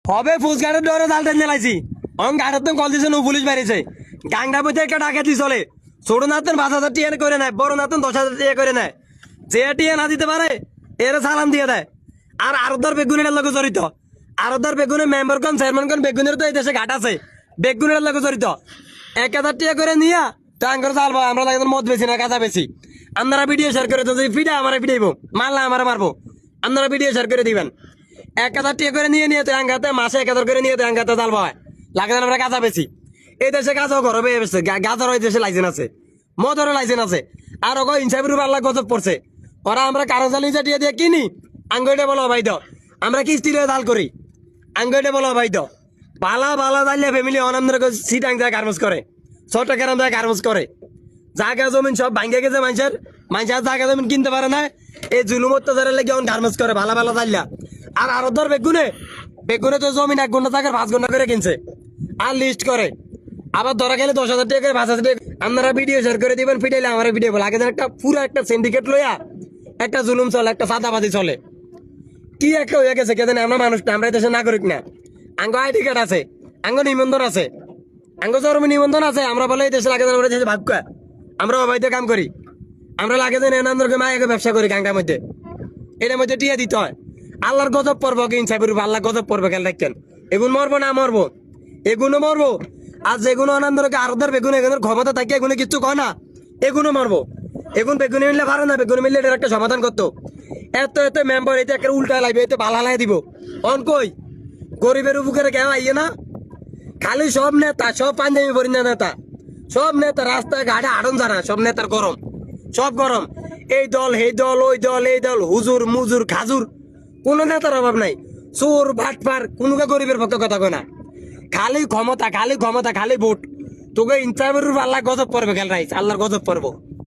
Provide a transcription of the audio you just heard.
হবে ফুসগাড়ের ডরে জাল টেনে লাইছি অন গাড়ের তো কল দিছে নো পুলিশ বেরিয়েছে গাংডা বইতে একটা ডাকাতি চলে ছোট নাতন 5,000 টিয়া করে নেয় বড় নাতন 10,000 টিয়া করে নেয় যে টিয়া না দিতে পারে এর সালাম দিয়ে দেয় আর আরদার বেগুনের লগে জড়িত আরদার বেগুনের মেম্বার কোন চেয়ারম্যান কোন বেগুনের তো এই দেশে ঘাট আছে বেগুনের লগে জড়িত 1,000 টিয়া করে নিয়া টাঙ্গর চালবো আমরা লাগে মদ বেশি না কাঁচা বেশি আপনারা ভিডিও শেয়ার করে যদি ফিডা আমার ফিডাইব মারলা আমার মারবো আপনারা ভিডিও শেয়ার করে দিবেন 1,000 টিয়া করে নিয়ে নিয়ে তো আঙ্গাতে মাসে 1,000 করে নিয়ে তো আঙ্গাতে চালবো হয় লাগে আমরা কাঁচা বেশি এই দেশে কাঁচাও ঘর হবে গাছার ওই দেশে লাইসেন্স আছে মদরও লাইসেন্স আছে আর ওগো ইনসাফের পাল্লা গজব পড়ছে ওরা আমরা কারো জালি চাটিয়ে দিয়ে কিনি আঙ্গুইটা বলো ভাই দ আমরা কিস্তি দিয়ে দাল করি আঙ্গুইটা বলো ভাই দ বালা বালা দাইলে ফ্যামিলি অনামদের সিটাং যায় গার্মেন্টস করে ছোট কেরাম যায় গার্মেন্টস করে জায়গা জমিন সব ভাঙ্গে গেছে মানুষের জায়গা জমিন কিনতে পারে না এই জুলুম অত্যাচারের লেগে গার্মেন্টস করে ভালো ভালো দাইলা আর আরো ধর বেগুনে তো জমিন 1 ঘন্টা থাকার 5 ঘন্টা করে কিনছে আর লিস্ট করে আবার ধরা গেলে 10,000 টাকা করে 5,000 টাকা আপনারা ভিডিও শেয়ার করে দিবেন ফিটাইলে আমার ভিডিও বলে আগে একটা পুরো একটা সিন্ডিকেট লইয়া একটা জুলুম চলে একটা সাদাবাদি চলে কি একটা হয়ে গেছে কেন আমরা মানুষ না আমরা দেশের নাগরিক না আঙ্গ আইডি কার্ড আছে আঙ্গ নিবন্ধন আছে আঙ্গ জরমি নিবন্ধন আছে আমরা বলে এই দেশে লাগে আমরা দেশে ভাগ আমরা অবৈধ কাম করি আমরা লাগে দেন এনান্দরকে মায়াকে ব্যবসা করি গাঙ্গার মধ্যে এটার মধ্যে টিয়া দিতে হয় আল্লাহর গজব পড়বো কি ইনসাফের আল্লাহ গজব পড়বে খেয়াল রাখতেন এগুন মরবো না মরবো এগুনো মরবো আর যেগুলো আনন্দকে আরদার বেগুন এগুলোর ক্ষমতা থাকে এগুলো কিচ্ছু কয় না এগুনো মারবো এগুন বেগুনে মিললে পারে না বেগুনে মিললে এটার একটা সমাধান করতো এত এত মেম্বার এতে একটা উল্টা লাগবে এতে ভালো হালাই দিব অন কই গরিবের উপকারে কেউ আইয়ে না খালি সব নেতা সব পাঞ্জাবি পরি না নেতা সব নেতা রাস্তায় ঘাটে আড়ন জানা সব নেতার গরম সব গরম এই দল এই দল ওই দল এই দল হুজুর মুজুর খাজুর কোনো নেতার অভাব নাই চোর ভাটপার কোনোকে গরিবের পক্ষে কথা কয় না খালি ক্ষমতা খালি ভোট তোকে ইনসাফের আল্লাহ গজব পড়বে খেল রাইস আল্লাহর গজব পড়বো